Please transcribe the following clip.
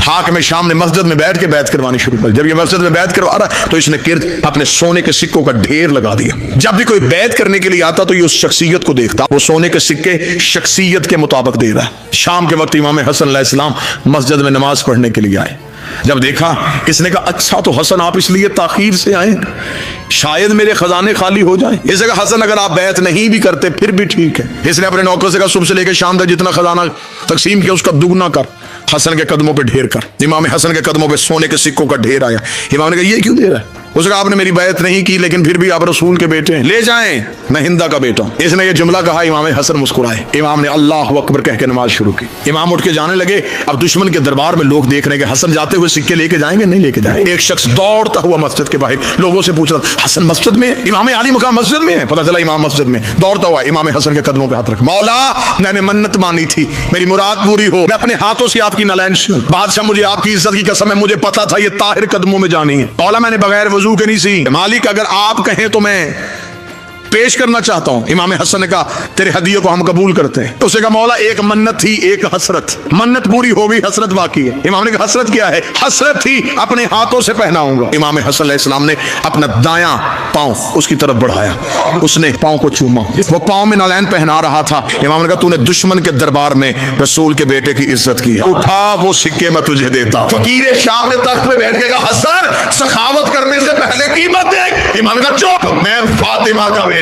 हाकिम शाम ने मस्जिद में बैठ के बैत करवानी शुरू कर। जब ये मस्जिद में बैत करवा रहा तो इसने किर्द अपने सोने के सिक्कों का ढेर लगा दिया। जब भी कोई बैत करने के लिए आता तो ये उस शख्सियत को देखता, वो सोने के सिक्के शख्सियत के मुताबिक दे रहा है। शाम के वक्त इमाम हसन अलैहिस्सलाम मस्जिद में नमाज पढ़ने के लिए आए। जब देखा, इसने कहा अच्छा तो हसन आप इसलिए ताखीर से आए, शायद मेरे खजाने खाली हो जाएं। इसने कहा हसन अगर आप बैत नहीं भी करते फिर भी ठीक है। इसने अपने नौकर से कहा सुबह से लेकर शाम तक जितना खजाना तकसीम किया उसका दुगना कर, हसन के कदमों पे ढेर कर। इमाम हसन के कदमों पे सोने के सिक्कों का ढेर आया। इमाम ने कहा ये क्यों दे रहा है? उसने कहा आपने मेरी बैत नहीं की लेकिन फिर भी आप रसूल के बेटे हैं, ले जाएं, मैं हिंदा का बेटा हूं। इसने ये जुमला कहा, इमाम हसन मुस्कुराए। इमाम ने अल्लाह अकबर कह के नमाज शुरू की। इमाम उठ के जाने लगे। अब दुश्मन के दरबार में लोग देख रहे हैं कि हसन जाते हुए सिक्के लेके जाएंगे नहीं लेके जाएंगे। एक शख्स दौड़ता हुआ मस्जिद के बाहर लोगों से पूछ रहा हसन मस्जिद में, इमाम आली मकाम मस्जिद में है। पता चला इमाम मस्जिद में। दौड़ता हुआ इमाम हसन के कदमों पे हाथ रख, मौला मैंने मन्नत मानी थी, मेरी मुराद पूरी हो, मैं अपने हाथों से आपकी नालैन बादशाह, मुझे आपकी इज्जत की कसम है, मुझे पता था ये ताहिर कदमों में जानी है। मौला मैंने बगैर वजू के नहीं सी, मालिक अगर आप कहें तो मैं पेश करना चाहता हूं। इमाम हसन ने कहा तेरे हदिये को हम कबूल करते हैं। उसने कहा मौला एक मन्नत थी एक हसरत, मन्नत पूरी हो गई, हसरत बाकी है। इमाम ने कहा हसरत क्या है? हसरत थी अपने हाथों से पहनाऊंगा। इमाम हसन अलैहिस्सलाम ने अपना दायां पांव उसकी तरफ बढ़ाया, उसने पांव को चूमा, वो पांव में नालैन पहना रहा था। इमाम ने कहा तूने दुश्मन के दरबार में रसूल के बेटे की इज्जत की, उठा वो सिक्के मैं तुझे देता। फकीर शाह ने तख्त पे बैठ के कहा हसन सखावत करने से पहले कीमत दे। इमाम ने कहा चुप, मैं फातिमा का बेटा।